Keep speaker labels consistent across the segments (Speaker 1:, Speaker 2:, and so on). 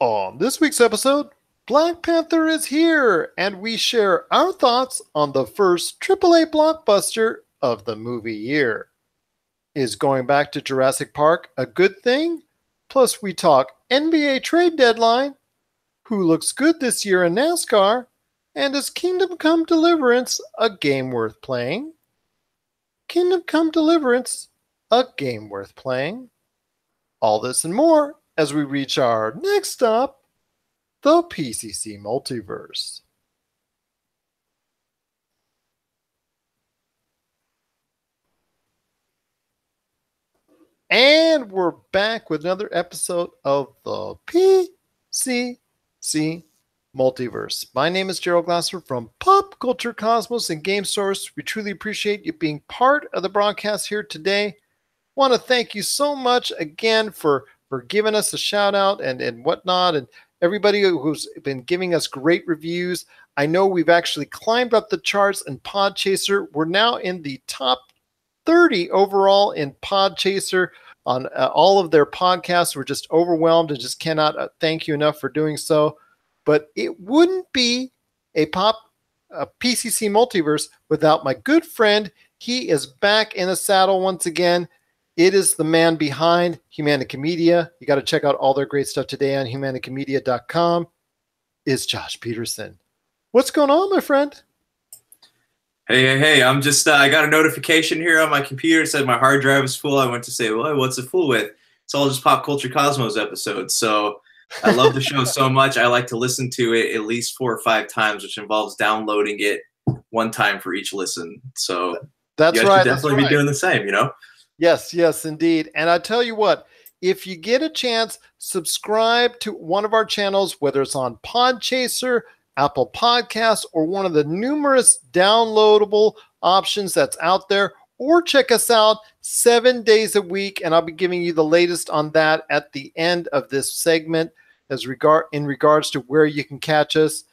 Speaker 1: On this week's episode, Black Panther is here, and we share our thoughts on the first AAA blockbuster of the movie year. Is going back to Jurassic Park a good thing? Plus, we talk NBA trade deadline, who looks good this year in NASCAR, and is Kingdom Come Deliverance a game worth playing? Kingdom Come Deliverance, a game worth playing? All this and more as we reach our next stop, the PCC Multiverse. And we're back with another episode of the PCC Multiverse. My name is Gerald Glasser from Pop Culture Cosmos and Game Source. We truly appreciate you being part of the broadcast here today. Want to thank you so much again for giving us a shout out and whatnot, and everybody who's been giving us great reviews. I know we've actually climbed up the charts in Podchaser. We're now in the top 30 overall in Podchaser on all of their podcasts. We're just overwhelmed and just cannot thank you enough for doing so. But it wouldn't be a PCC Multiverse without my good friend. He is back in the saddle once again. It is the man behind Humanica Media. You got to check out all their great stuff today on humanicamedia.com. Is Josh Peterson. What's going on, my friend?
Speaker 2: Hey, I'm just, I got a notification here on my computer. It said my hard drive is full. I went to say, well, what's it full with? It's all just Pop Culture Cosmos episodes. So I love the show so much. I like to listen to it at least 4 or 5 times, which involves downloading it one time for each listen. So
Speaker 1: that's
Speaker 2: you guys
Speaker 1: right.
Speaker 2: should definitely be doing the same, you know?
Speaker 1: Yes, indeed. And I tell you what, if you get a chance, subscribe to one of our channels, whether it's on Podchaser, Apple Podcasts, or one of the numerous downloadable options that's out there, or check us out 7 days a week, and I'll be giving you the latest on that in the end of this segment in regards to where you can catch us.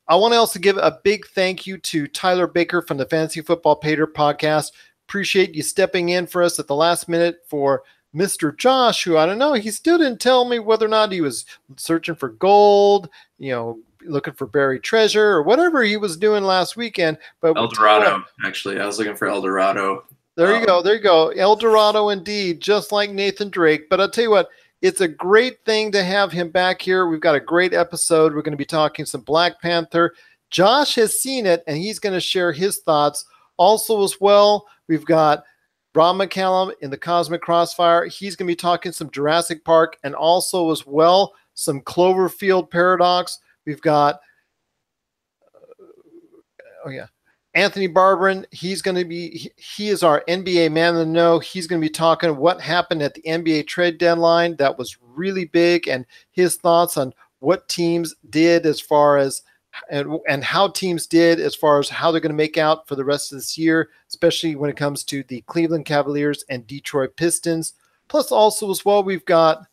Speaker 1: I want to also give a big thank you to Tyler Baker from the Fantasy Football Pater podcast. Appreciate you stepping in for us at the last minute for Mr. Josh, who I don't know, he still didn't tell me whether or not he was searching for gold, looking for buried treasure or whatever he was doing last weekend. But
Speaker 2: El Dorado, actually. I was looking for El Dorado.
Speaker 1: There you go. El Dorado indeed, just like Nathan Drake. But I'll tell you what, it's a great thing to have him back here. We've got a great episode. We're going to be talking some Black Panther. Josh has seen it, and he's going to share his thoughts. Also as well, we've got Rob McCallum in the Cosmic Crossfire. He's going to be talking some Jurassic Park and also as well some Cloverfield Paradox. We've got, Anthony Barberin. He is our NBA man in the know. He's going to be talking what happened at the NBA trade deadline. That was really big, and his thoughts on what teams did as far as and how teams did as far as how they're going to make out for the rest of this year, especially when it comes to the Cleveland Cavaliers and Detroit Pistons. Plus also as well, we've got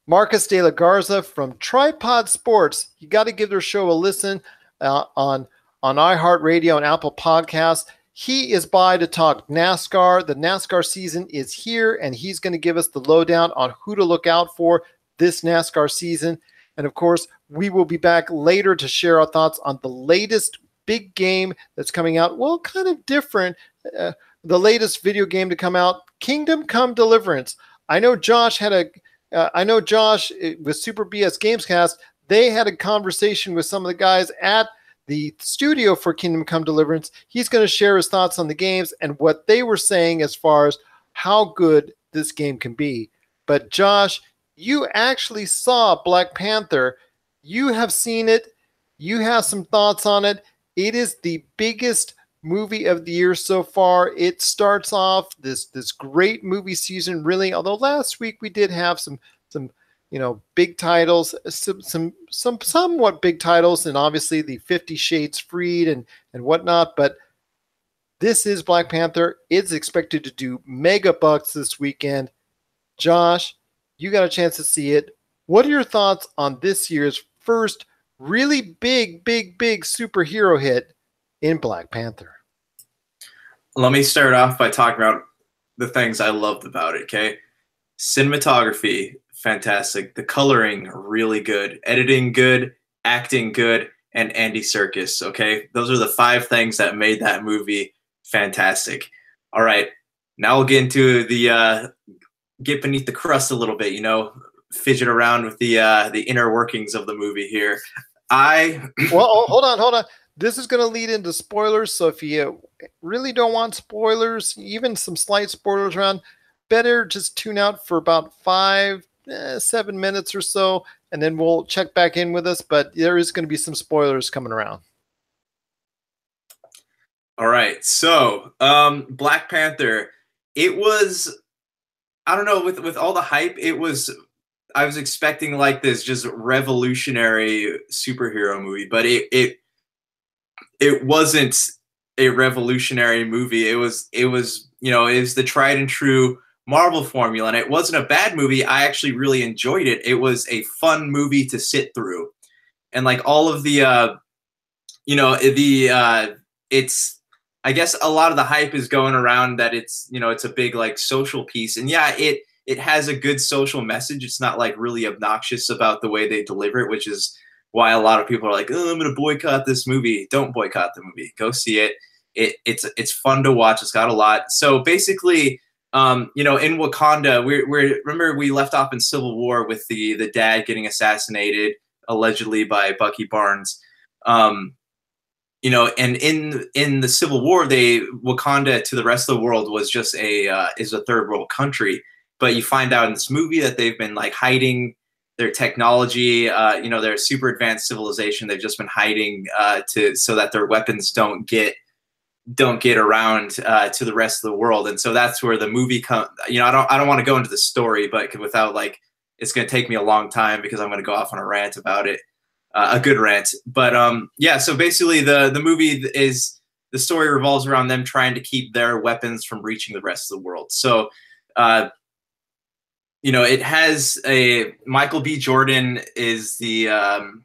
Speaker 1: Marcus De La Garza from Tripod Sports. You got to give their show a listen on iHeartRadio and Apple Podcasts. He is by to talk NASCAR. The NASCAR season is here, and he's going to give us the lowdown on who to look out for this NASCAR season. And of course, we will be back later to share our thoughts on the latest big game that's coming out. Well, kind of different. The latest video game to come out, Kingdom Come Deliverance. I know Josh with Super BS Gamescast, they had a conversation with some of the guys at the studio for Kingdom Come Deliverance. He's going to share his thoughts on the games and what they were saying as far as how good this game can be. But Josh, you actually saw Black Panther. You have seen it. You have some thoughts on it. It is the biggest movie of the year so far. It starts off this great movie season, really. Although last week we did have some big titles, some somewhat big titles, and obviously the 50 Shades Freed and whatnot. But this is Black Panther. It's expected to do mega bucks this weekend. Josh, you got a chance to see it. What are your thoughts on this year's first really big superhero hit in Black Panther?
Speaker 2: Let me start off by talking about the things I loved about it, okay? Cinematography, fantastic. The coloring, really good. Editing, good. Acting, good. And Andy Serkis, okay? Those are the 5 things that made that movie fantastic. All right, now we'll get into the get beneath the crust a little bit, you know, fidget around with the inner workings of the movie here.
Speaker 1: Well, hold on. This is going to lead into spoilers, so if you really don't want spoilers, even some slight spoilers around, better just tune out for about 7 minutes or so, and then we'll check back in with us. But there is going to be some spoilers coming around.
Speaker 2: All right, so Black Panther. It was, I don't know, with all the hype, I was expecting like this just revolutionary superhero movie, but it wasn't a revolutionary movie. It was you know, it was the tried and true Marvel formula, and it wasn't a bad movie. I actually really enjoyed it. It was a fun movie to sit through, and like all of the you know, it's, I guess a lot of the hype is going around that it's, you know, it's a big like social piece, and yeah, it has a good social message. It's not like really obnoxious about the way they deliver it, which is why a lot of people are like, oh, I'm going to boycott this movie. Don't boycott the movie. Go see it. It's fun to watch. It's got a lot. So basically, you know, in Wakanda, remember we left off in Civil War with the dad getting assassinated allegedly by Bucky Barnes. You know, and in the Civil War, Wakanda to the rest of the world was just is a third world country. But you find out in this movie that they've been like hiding their technology. You know, they're a super advanced civilization. They've just been hiding so that their weapons don't get around to the rest of the world. And so that's where the movie comes. You know, I don't want to go into the story, but without like, it's going to take me a long time because I'm going to go off on a rant about it. A good rant. But yeah, so basically the movie is, the story revolves around them trying to keep their weapons from reaching the rest of the world. So, you know, it has Michael B. Jordan is the, you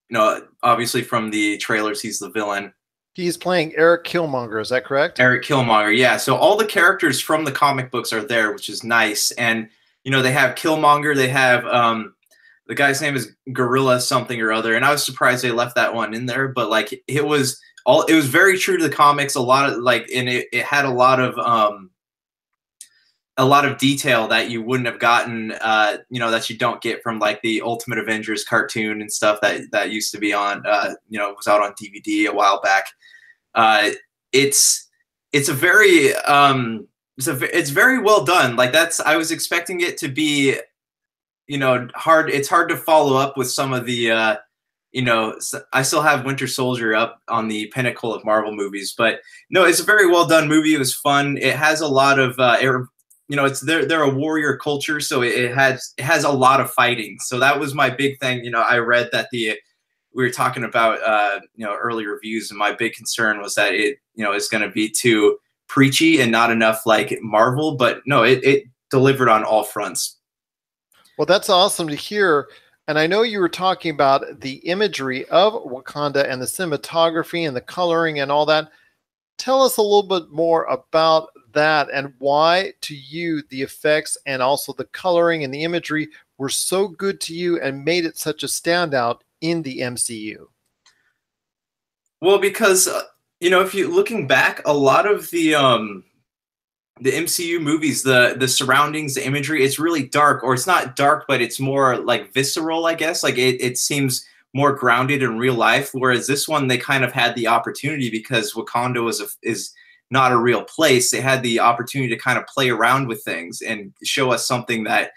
Speaker 2: know, obviously from the trailers, he's the villain.
Speaker 1: He's playing Eric Killmonger, is that correct?
Speaker 2: Eric Killmonger, yeah. So all the characters from the comic books are there, which is nice. And, you know, they have Killmonger, they have, the guy's name is Gorilla something or other, and I was surprised they left that one in there. But like, it was very true to the comics. A lot of like, and it had a lot of detail that you wouldn't have gotten, you know, that you don't get from like the Ultimate Avengers cartoon and stuff that used to be on, you know, it was out on DVD a while back. It's very well done. Like I was expecting it to be, you know, it's hard to follow up with some of the, you know, I still have Winter Soldier up on the pinnacle of Marvel movies, but no, it's a very well done movie. It was fun. It has a lot of, you know, they're a warrior culture, so it has a lot of fighting. So that was my big thing. You know, I read that we were talking about, you know, early reviews, and my big concern was that it, you know, is going to be too preachy and not enough like Marvel, but no, it delivered on all fronts.
Speaker 1: Well, that's awesome to hear. And I know you were talking about the imagery of Wakanda and the cinematography and the coloring and all that. Tell us a little bit more about that and why to you the effects and also the coloring and the imagery were so good to you and made it such a standout in the MCU.
Speaker 2: Well, because, you know, if you're looking back, a lot of the MCU movies, the surroundings, the imagery, it's really dark, or it's not dark, but it's more like visceral, I guess. Like it seems more grounded in real life. Whereas this one, they kind of had the opportunity, because Wakanda is not a real place. They had the opportunity to kind of play around with things and show us something that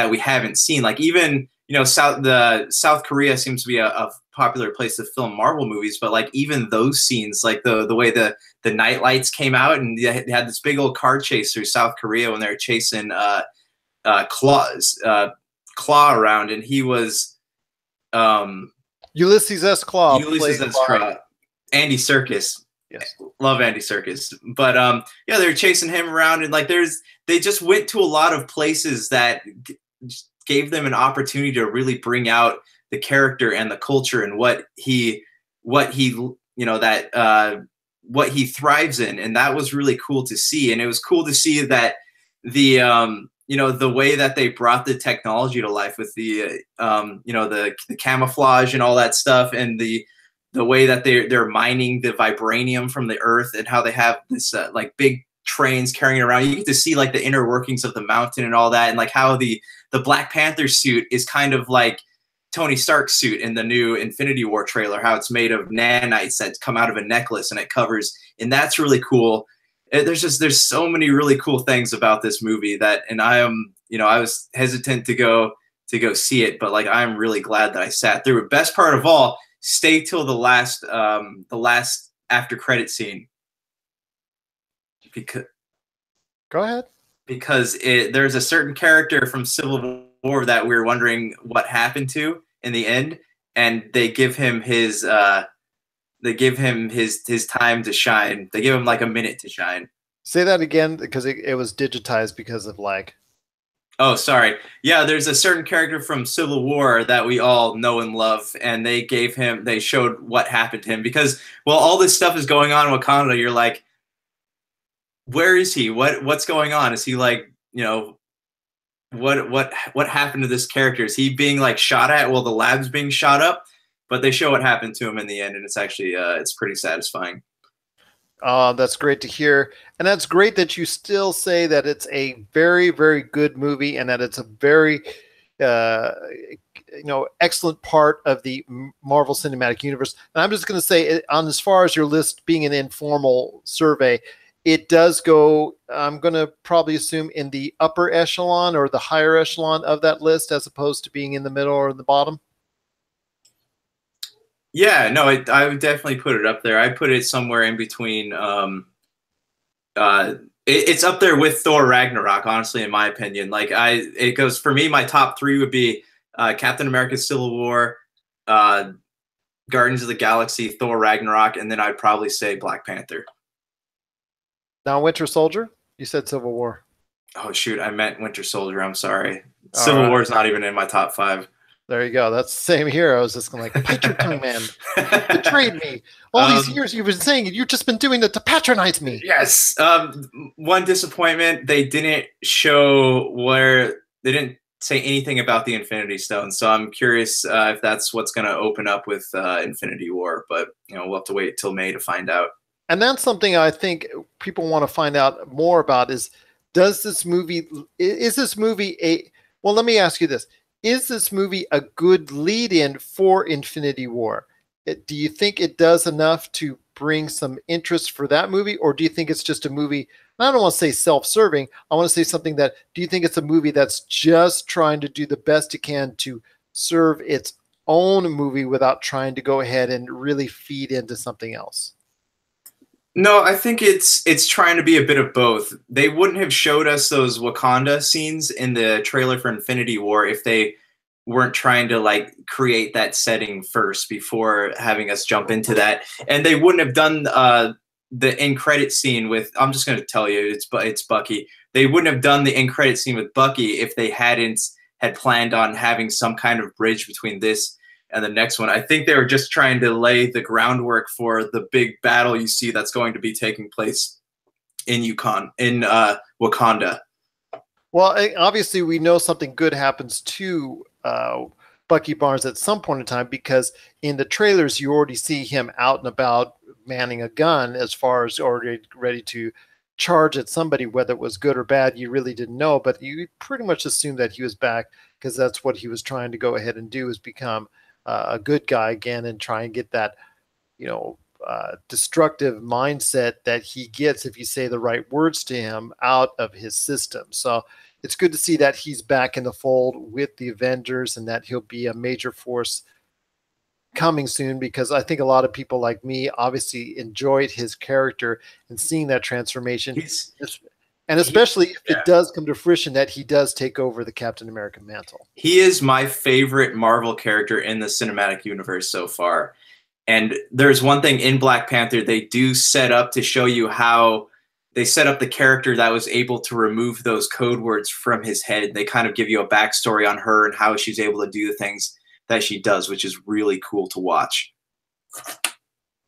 Speaker 2: we haven't seen. Like even, you know, South Korea seems to be a popular place to film Marvel movies, but like even those scenes, like the way the night lights came out, and they had this big old car chase through South Korea when they were chasing Claw around, and he was
Speaker 1: Ulysses S. Claw.
Speaker 2: Andy Serkis.
Speaker 1: Yes.
Speaker 2: Love Andy Serkis. But yeah, they were chasing him around, and like they just went to a lot of places that gave them an opportunity to really bring out the character and the culture and what he you know, that what he thrives in. And that was really cool to see. And it was cool to see that the you the way that they brought the technology to life with the the camouflage and all that stuff, and the way that they're mining the vibranium from the earth, and how they have this like big trains carrying it around. You get to see like the inner workings of the mountain and all that, and like how the Black Panther suit is kind of like Tony Stark's suit in the new Infinity War trailer, how it's made of nanites that come out of a necklace and it covers, and that's really cool. There's so many really cool things about this movie that, and I am, I was hesitant to go see it, but like I'm really glad that I sat through it. Best part of all, stay till the last after credit scene. Because
Speaker 1: go ahead.
Speaker 2: Because there's a certain character from Civil War that we were wondering what happened to in the end, and they give him his time to shine. They give him like a minute to shine.
Speaker 1: Say that again, because it was digitized because of lag.
Speaker 2: Oh, sorry. Yeah, there's a certain character from Civil War that we all know and love, and they showed what happened to him, because while all this stuff is going on in Wakanda, you're like, where is he? What's going on? Is he like, what happened to this character? Is he being like shot at while the lab's being shot up? But they show what happened to him in the end, and it's actually it's pretty satisfying.
Speaker 1: That's great to hear, and that's great that you still say that it's a very, very good movie, and that it's a very excellent part of the Marvel Cinematic Universe. And I'm just going to say, on as far as your list being an informal survey, it does go, I'm going to probably assume, in the upper echelon or the higher echelon of that list, as opposed to being in the middle or the bottom.
Speaker 2: Yeah, no, I would definitely put it up there. I put it somewhere in between. It's up there with Thor Ragnarok, honestly, in my opinion. Like it goes, for me, my top three would be Captain America: Civil War, Guardians of the Galaxy, Thor Ragnarok, and then I'd probably say Black Panther.
Speaker 1: Now, Winter Soldier? You said Civil War.
Speaker 2: Oh, shoot. I meant Winter Soldier. I'm sorry. Civil War is not even in my top 5.
Speaker 1: There you go. That's the same here. I was just going like, bite your tongue, man. Betrayed me. All these years you've been saying it. You've just been doing it to patronize me.
Speaker 2: Yes. One disappointment. They didn't they didn't say anything about the Infinity Stone. So I'm curious if that's what's going to open up with Infinity War. But, we'll have to wait till May to find out.
Speaker 1: And that's something I think people want to find out more about is this movie well, let me ask you this. Is this movie a good lead-in for Infinity War? Do you think it does enough to bring some interest for that movie? Or do you think it's just a movie, I don't want to say self-serving, I want to say something that, do you think it's a movie that's just trying to do the best it can to serve its own movie without trying to go ahead and really feed into something else?
Speaker 2: No, I think it's trying to be a bit of both. They wouldn't have showed us those Wakanda scenes in the trailer for Infinity War if they weren't trying to like create that setting first before having us jump into that. And they wouldn't have done the end credit scene with, I'm just going to tell you, it's Bucky. They wouldn't have done the end credit scene with Bucky if they had planned on having some kind of bridge between this and the next one. I think they were just trying to lay the groundwork for the big battle you see that's going to be taking place in Wakanda.
Speaker 1: Well, obviously we know something good happens to Bucky Barnes at some point in time, because in the trailers you already see him out and about manning a gun, as far as already ready to charge at somebody. Whether it was good or bad, you really didn't know, but you pretty much assumed that he was back, because that's what he was trying to go ahead and do, is become a good guy again and try and get that, destructive mindset that he gets if you say the right words to him out of his system. So it's good to see that he's back in the fold with the Avengers, and that he'll be a major force coming soon, because I think a lot of people like me obviously enjoyed his character and seeing that transformation. And especially if it does come to fruition that he does take over the Captain America mantle.
Speaker 2: He is my favorite Marvel character in the cinematic universe so far. And there's one thing in Black Panther, they do set up to show you how they set up the character that was able to remove those code words from his head. They kind of give you a backstory on her and how she's able to do the things that she does, which is really cool to watch.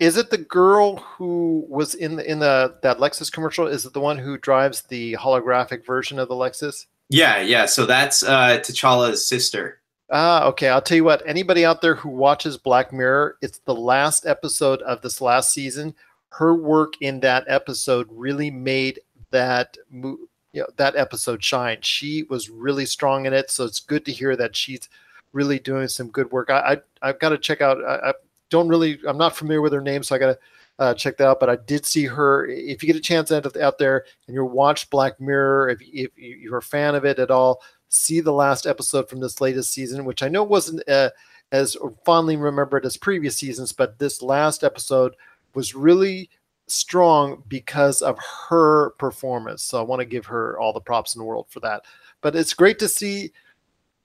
Speaker 1: Is it the girl who was in that Lexus commercial? Is it the one who drives the holographic version of the Lexus?
Speaker 2: Yeah. So that's T'Challa's sister.
Speaker 1: Ah, okay. I'll tell you what, anybody out there who watches Black Mirror, it's the last episode of this last season. Her work in that episode really made that that episode shine. She was really strong in it, so it's good to hear that she's really doing some good work. I've got to check out. I'm not familiar with her name, so I got to check that out. But I did see her. If you get a chance out there and you watch Black Mirror, if you're a fan of it at all, see the last episode from this latest season, which I know wasn't as fondly remembered as previous seasons, but this last episode was really strong because of her performance. So I want to give her all the props in the world for that. But it's great to see.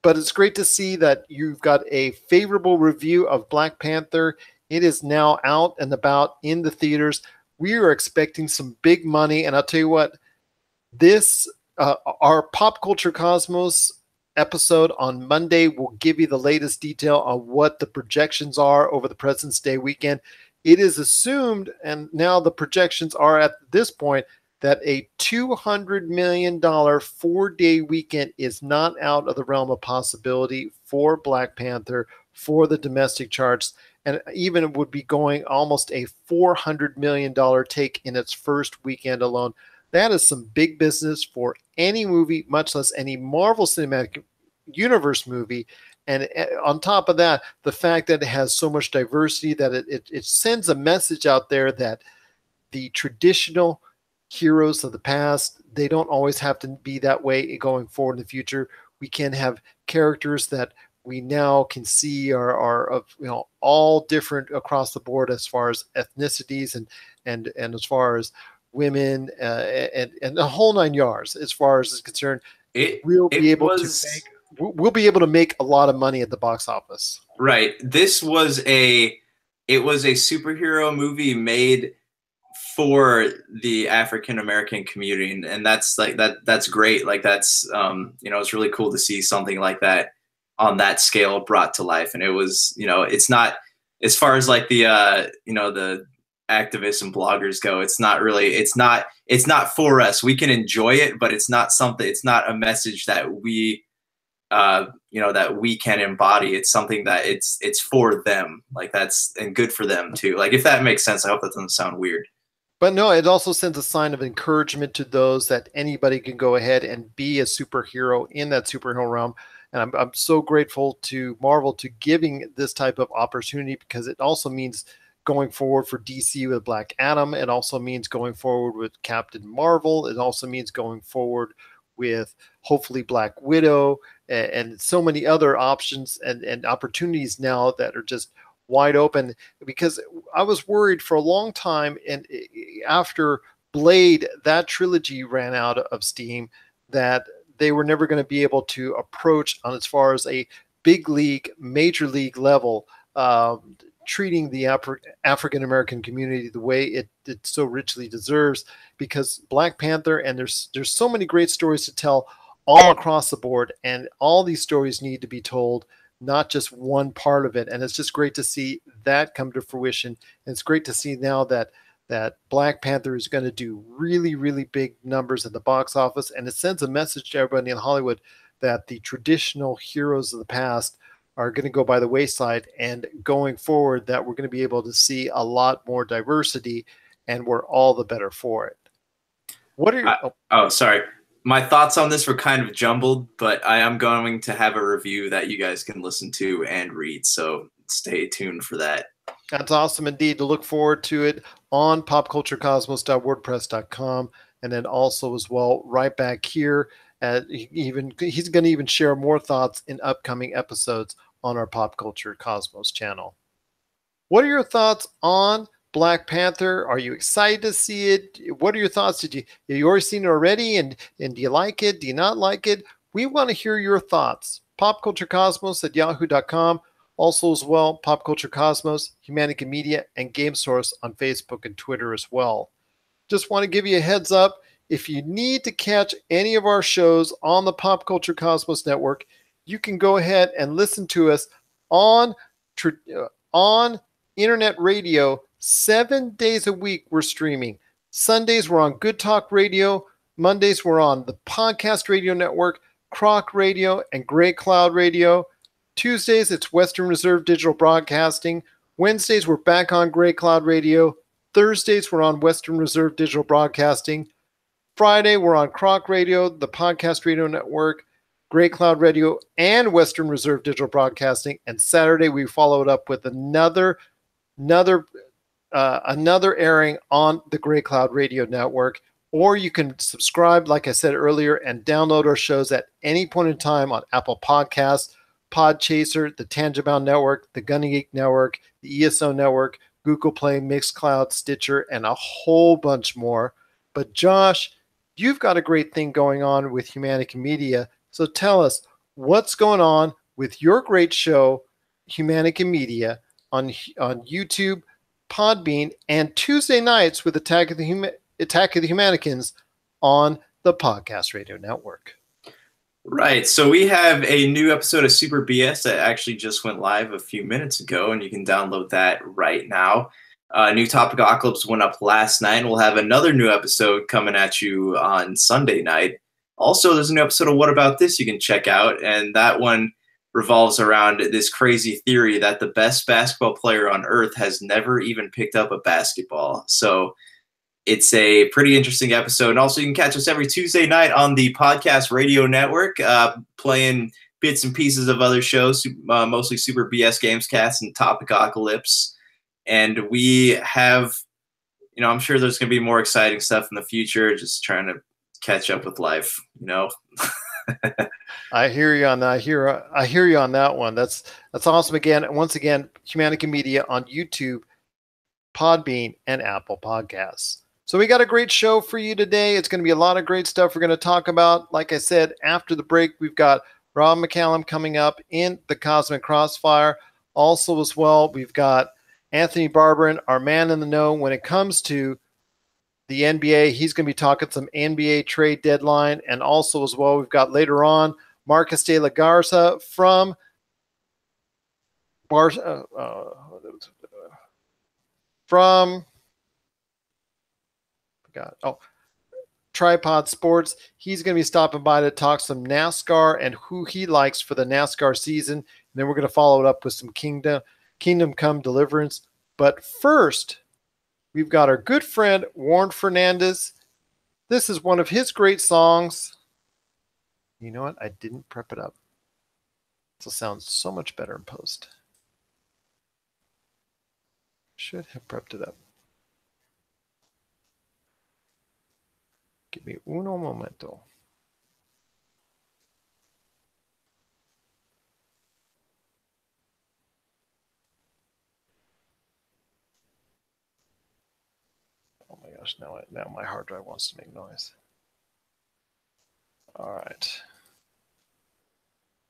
Speaker 1: But it's great to see that you've got a favorable review of Black Panther. It is now out and about in the theaters. We are expecting some big money, and I'll tell you what, this our Pop Culture Cosmos episode on Monday will give you the latest detail on what the projections are over the President's Day weekend. It is assumed, and now the projections are at this point, that a $200 million 4-day weekend is not out of the realm of possibility for Black Panther for the domestic charts, and even would be going almost a $400 million take in its first weekend alone. That is some big business for any movie, much less any Marvel Cinematic Universe movie. And on top of that, the fact that it has so much diversity, that it sends a message out there that the traditional heroes of the past, they don't always have to be that way going forward in the future. We can have characters that we now can see are of all different across the board as far as ethnicities and as far as women and the whole nine yards as far as is concerned. We'll be able to make a lot of money at the box office.
Speaker 2: Right. This was a superhero movie made for the African American community, and that's like that's great. Like that's it's really cool to see something like that on that scale brought to life. And it was, it's not, as far as like the the activists and bloggers go, it's not for us. We can enjoy it, but it's not a message that we that we can embody. It's something that it's for them, like that's, and good for them too. Like, if that makes sense. I hope that doesn't sound weird.
Speaker 1: But no, it also sends a sign of encouragement to those that anybody can go ahead and be a superhero in that superhero realm. And I'm so grateful to Marvel to giving this type of opportunity, because it also means going forward for DC with Black Adam. It also means going forward with Captain Marvel. It also means going forward with hopefully Black Widow and so many other options and opportunities now that are just wide open. Because I was worried for a long time, and after Blade, that trilogy ran out of steam, that they were never going to be able to approach on as far as a big league, major league level, treating the African American community the way it so richly deserves. Because Black Panther, and there's so many great stories to tell all across the board, and all these stories need to be told, not just one part of it. And it's just great to see that come to fruition. And it's great to see now that Black Panther is going to do really, really big numbers at the box office. And it sends a message to everybody in Hollywood that the traditional heroes of the past are going to go by the wayside, and going forward that we're going to be able to see a lot more diversity, and we're all the better for it. What are your...
Speaker 2: sorry. My thoughts on this were kind of jumbled, but I am going to have a review that you guys can listen to and read. So stay tuned for that.
Speaker 1: That's awesome indeed. To look forward to it on popculturecosmos.wordpress.com. And then also as well, right back here, he's going to even share more thoughts in upcoming episodes on our Pop Culture Cosmos channel. What are your thoughts on Black Panther? Are you excited to see it? What are your thoughts? Have you already seen it already? And do you like it? Do you not like it? We want to hear your thoughts. popculturecosmos@yahoo.com. Also as well, Pop Culture Cosmos, Humanica Media, and Game Source on Facebook and Twitter as well. Just want to give you a heads up. If you need to catch any of our shows on the Pop Culture Cosmos Network, you can go ahead and listen to us on internet radio 7 days a week. We're streaming. Sundays we're on Good Talk Radio. Mondays we're on the Podcast Radio Network. Croc Radio, and Great Cloud Radio. Tuesdays, it's Western Reserve Digital Broadcasting. Wednesdays, we're back on Great Cloud Radio. Thursdays, we're on Western Reserve Digital Broadcasting. Friday, we're on Croc Radio, the Podcast Radio Network, Great Cloud Radio, and Western Reserve Digital Broadcasting. And Saturday, we follow it up with another airing on the Great Cloud Radio Network. Or you can subscribe, like I said earlier, and download our shows at any point in time on Apple Podcasts, Podchaser, the Tangibound Network, the Gunny Geek Network, the ESO Network, Google Play, Mixcloud, Stitcher, and a whole bunch more. But Josh, you've got a great thing going on with Humanica Media. So tell us what's going on with your great show, Humanica Media, on YouTube, Podbean, and Tuesday nights with Attack of the Humanicans on the Podcast Radio Network.
Speaker 2: Right. So we have a new episode of Super BS that actually just went live a few minutes ago, and you can download that right now. New Topicocalypse went up last night, and we'll have another new episode coming at you on Sunday night. Also, there's a new episode of What About This you can check out, and that one revolves around this crazy theory that the best basketball player on earth has never even picked up a basketball. So it's a pretty interesting episode. And also, you can catch us every Tuesday night on the Podcast Radio Network, playing bits and pieces of other shows, mostly Super BS Gamescast and Topicocalypse. And we have, I'm sure there's going to be more exciting stuff in the future, just trying to catch up with life,
Speaker 1: I hear you on that. I hear you on that one. That's awesome. Once again, Humanica Media on YouTube, Podbean, and Apple Podcasts. So we got a great show for you today. It's going to be a lot of great stuff we're going to talk about. Like I said, after the break, we've got Rob McCallum coming up in the Cosmic Crossfire. Also, as well, we've got Anthony Barberin, our man in the know when it comes to the NBA. He's going to be talking some NBA trade deadline. And also, as well, we've got later on Marcus de la Garza from Tripod Sports. He's going to be stopping by to talk some NASCAR and who he likes for the NASCAR season. And then we're going to follow it up with some Kingdom Come Deliverance. But first, we've got our good friend Warren Fernandez. This is one of his great songs. You know what? I didn't prep it up. This will sound so much better in post. Should have prepped it up. Give me uno momento. Oh my gosh, now my hard drive wants to make noise. All right.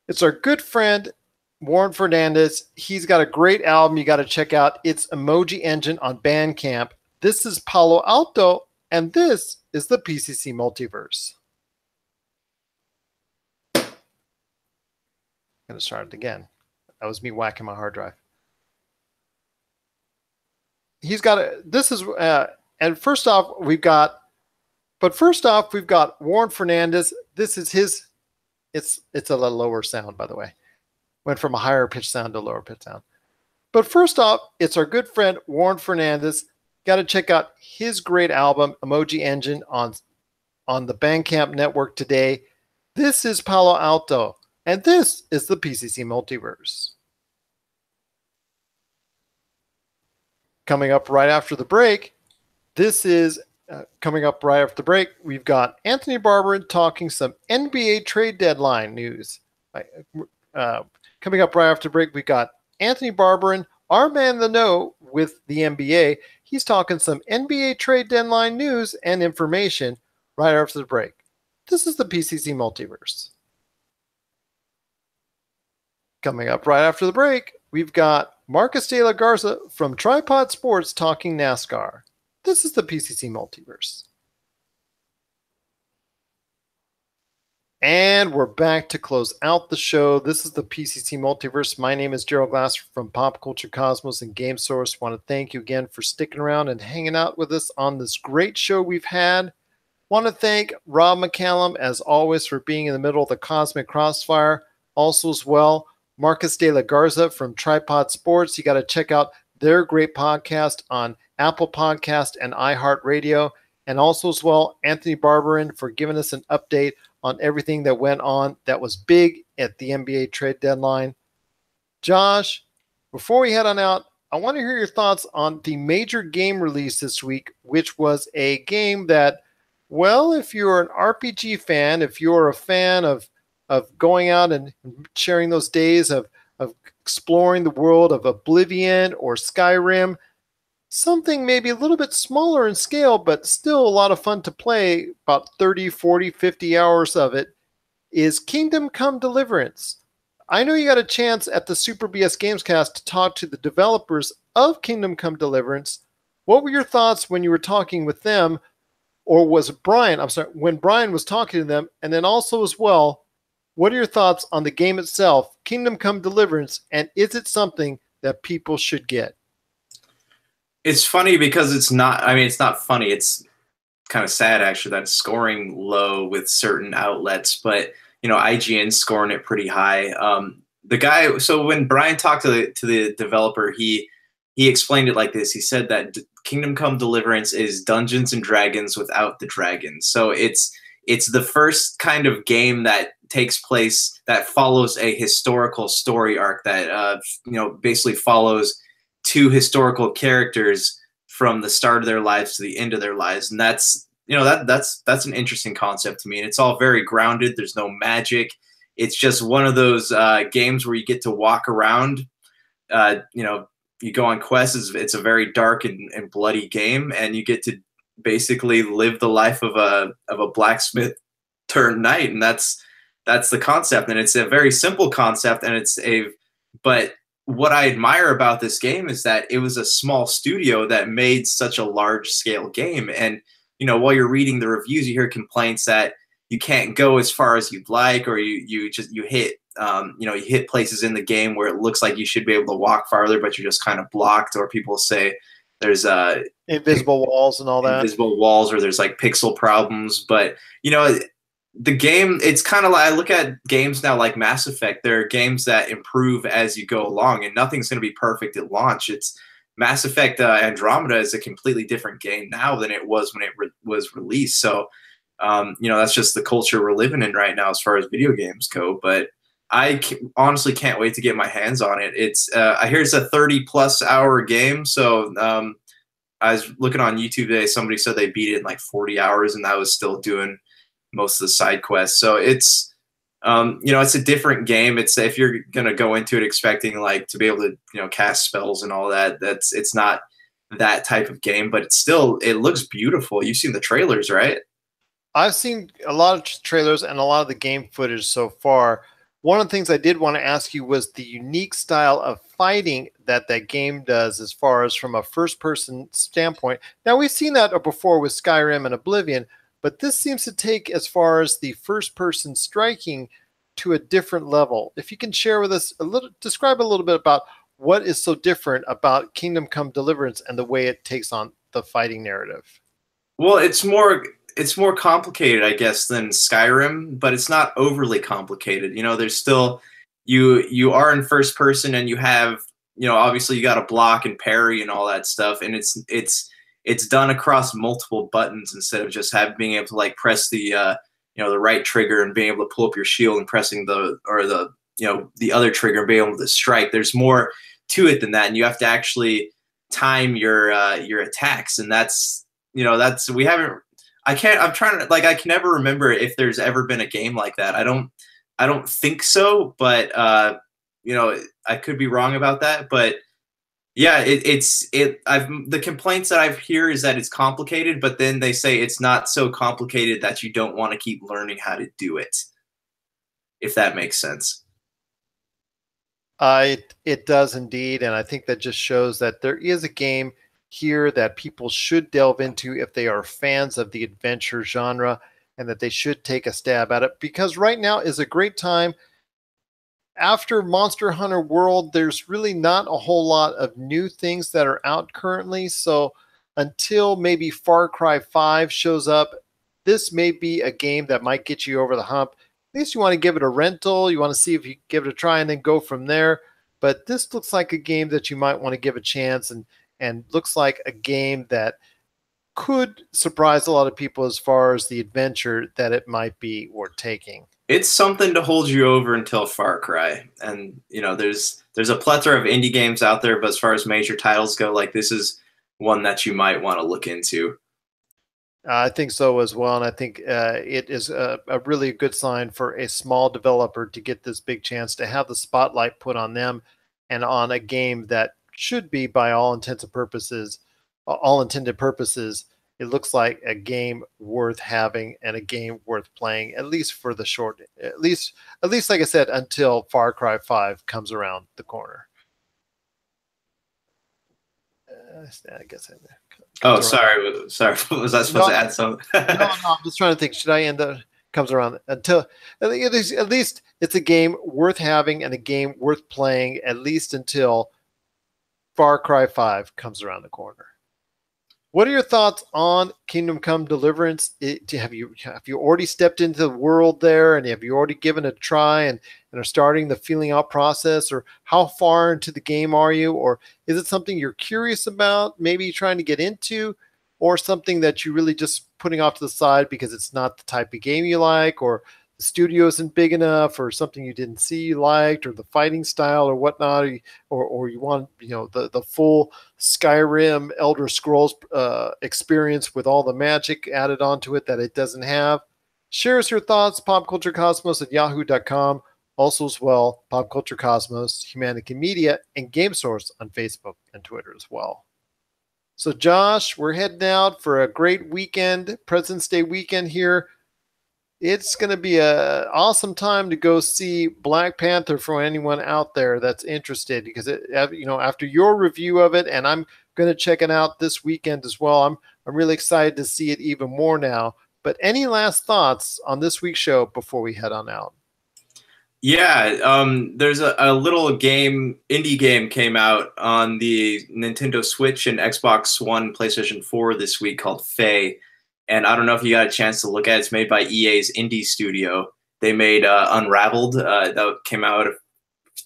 Speaker 1: It's our good friend, Warren Fernandez. He's got a great album you got to check out. It's Emoji Engine on Bandcamp. This is Palo Alto, and this is the PCC Multiverse. I'm going to start it again. That was me whacking my hard drive. He's got a, this is, and first off, we've got Warren Fernandez. This is his, it's a little lower sound, by the way. Went from a higher pitch sound to a lower pitch sound. But first off, it's our good friend Warren Fernandez. Got to check out his great album, Emoji Engine, on the Bandcamp network today. This is Palo Alto, and this is the PCC Multiverse. Coming up right after the break, we've got Anthony Barberin talking some NBA trade deadline news. Coming up right after the break, we've got Anthony Barberin, our man in the know with the NBA. He's talking some NBA trade deadline news and information right after the break. This is the PCC Multiverse. Coming up right after the break, we've got Marcus de la Garza from Tripod Sports talking NASCAR. This is the PCC Multiverse. And we're back to close out the show. This is the PCC Multiverse. My name is Gerald Glasser from Pop Culture Cosmos and Game Source. Want to thank you again for sticking around and hanging out with us on this great show we've had. Want to thank Rob McCallum, as always, for being in the middle of the Cosmic Crossfire. Also, as well, Marcus de la Garza from Tripod Sports. You got to check out their great podcast on Apple Podcast and iHeartRadio. And also, as well, Anthony Barberin for giving us an update on everything that went on that was big at the NBA trade deadline. Josh, before we head on out, I want to hear your thoughts on the major game release this week, which was a game that, well, if you're an RPG fan, if you're a fan of going out and sharing those days of exploring the world of Oblivion or Skyrim, something maybe a little bit smaller in scale, but still a lot of fun to play, about 30, 40, 50 hours of it, is Kingdom Come Deliverance. I know you got a chance at the Super BS Gamescast to talk to the developers of Kingdom Come Deliverance. What were your thoughts when you were talking with them? Or was it Brian? I'm sorry, when Brian was talking to them. And then also as well, what are your thoughts on the game itself, Kingdom Come Deliverance, and is it something that people should get?
Speaker 2: It's funny because it's not funny. It's kind of sad, actually, that it's scoring low with certain outlets, but IGN's scoring it pretty high. So when Brian talked to the developer, he explained it like this. He said that Kingdom Come Deliverance is Dungeons and Dragons without the dragons. So it's the first kind of game that takes place that follows a historical story arc that basically follows two historical characters from the start of their lives to the end of their lives, and that's an interesting concept to me. And it's all very grounded. There's no magic. It's just one of those games where you get to walk around. You go on quests. It's a very dark and bloody game, and you get to basically live the life of a blacksmith turned knight, and that's the concept. And it's a very simple concept, and but what I admire about this game is that it was a small studio that made such a large scale game. And while you're reading the reviews, you hear complaints that you can't go as far as you'd like, or you hit places in the game where it looks like you should be able to walk farther, but you're just kind of blocked, or people say there's
Speaker 1: invisible walls and all that.
Speaker 2: Invisible walls, or there's like pixel problems. But the game, it's kind of like, I look at games now like Mass Effect. There are games that improve as you go along, and nothing's going to be perfect at launch. It's Mass Effect Andromeda is a completely different game now than it was when it was released. So, that's just the culture we're living in right now as far as video games go. But I honestly can't wait to get my hands on it. It's I hear it's a 30+ hour game. So I was looking on YouTube today. Somebody said they beat it in like 40 hours, and that was still doing most of the side quests. So it's it's a different game. It's, if you're gonna go into it expecting like to be able to cast spells and all that, it's not that type of game. But it looks beautiful. You've seen the trailers, right?
Speaker 1: I've seen a lot of trailers and a lot of the game footage so far. One of the things I did want to ask you was the unique style of fighting that game does, as far as from a first-person standpoint. Now, we've seen that before with Skyrim and Oblivion, but this seems to take, as far as the first-person striking, to a different level. If you can share with us describe a little bit about what is so different about Kingdom Come Deliverance and the way it takes on the fighting narrative.
Speaker 2: Well, it's more complicated, I guess, than Skyrim, but it's not overly complicated. There's still, you are in first person, and you have, obviously you got to block and parry and all that stuff, and it's done across multiple buttons instead of just being able to like press the the right trigger and being able to pull up your shield and pressing the other trigger and being able to strike. There's more to it than that, and you have to actually time your attacks, and we haven't. I'm trying to, like, I can never remember if there's ever been a game like that. I don't think so, but I could be wrong about that. But yeah, the complaints that I've heard is that it's complicated, but then they say it's not so complicated that you don't want to keep learning how to do it. If that makes sense.
Speaker 1: It does indeed, and I think that just shows that there is a game here that people should delve into if they are fans of the adventure genre, and that they should take a stab at it, because right now is a great time. After Monster Hunter World, there's really not a whole lot of new things that are out currently. So until maybe Far Cry 5 shows up, this may be a game that might get you over the hump. At least you want to give it a rental. You want to see if you give it a try and then go from there. But this looks like a game that you might want to give a chance, and looks like a game that could surprise a lot of people as far as the adventure that it might be worth taking.
Speaker 2: It's something to hold you over until Far Cry. And, you know, there's a plethora of indie games out there, but as far as major titles go, like, this is one that you might want to look into.
Speaker 1: I think so as well, and I think it is a really good sign for a small developer to get this big chance to have the spotlight put on them and on a game that should be, by all intents and purposes, all intended purposes, it looks like a game worth having and a game worth playing, at least for the short, at least like I said, until Far Cry 5 comes around the corner. I guess
Speaker 2: Oh, sorry. Was I supposed to add something?
Speaker 1: no, I'm just trying to think. Should I end up comes around until I think at least it's a game worth having and a game worth playing, at least until Far Cry 5 comes around the corner. What are your thoughts on Kingdom Come Deliverance? Have you already stepped into the world there, and have you already given it a try and are starting the feeling out process, or how far into the game are you, or is it something you're curious about, maybe trying to get into, or something that you really just putting off to the side because it's not the type of game you like, or the studio isn't big enough, or something you didn't see you liked, or the fighting style or whatnot, or you want, you know, the full Skyrim Elder Scrolls experience with all the magic added onto it that it doesn't have? Share us your thoughts, popculturecosmos@yahoo.com. Also as well, Pop Culture Cosmos, Humanity Media, and Game Source on Facebook and Twitter as well. So Josh, we're heading out for a great weekend, President's Day weekend here. It's going to be an awesome time to go see Black Panther for anyone out there that's interested, because you know, after your review of it, and I'm going to check it out this weekend as well. I'm really excited to see it even more now. But any last thoughts on this week's show before we head on out?
Speaker 2: Yeah, there's a little indie game came out on the Nintendo Switch and Xbox One, PlayStation 4 this week called Faye. And I don't know if you got a chance to look at it. It's made by EA's indie studio. They made Unraveled. That came out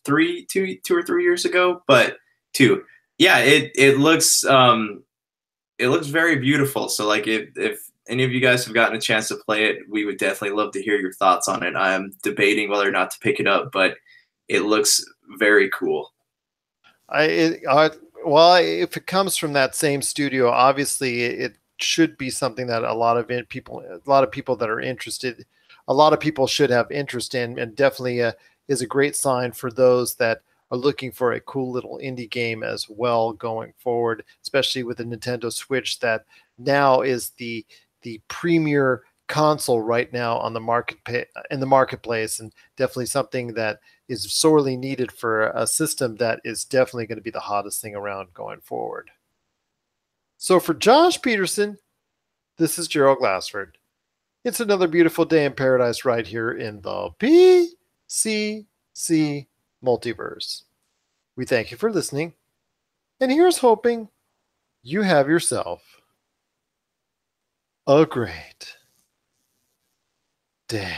Speaker 2: 2 or 3 years ago, but 2. Yeah, it looks very beautiful. So like if any of you guys have gotten a chance to play it, we would definitely love to hear your thoughts on it. I'm debating whether or not to pick it up, but it looks very cool.
Speaker 1: Well, if it comes from that same studio, obviously it should be something that a lot of people that are interested, a lot of people should have interest in, and definitely is a great sign for those that are looking for a cool little indie game as well going forward, especially with the Nintendo Switch that now is the premier console right now on the marketplace, and definitely something that is sorely needed for a system that is definitely going to be the hottest thing around going forward. So for Josh Peterson, this is Gerald Glassford. It's another beautiful day in paradise right here in the PCC Multiverse. We thank you for listening, and here's hoping you have yourself a great day.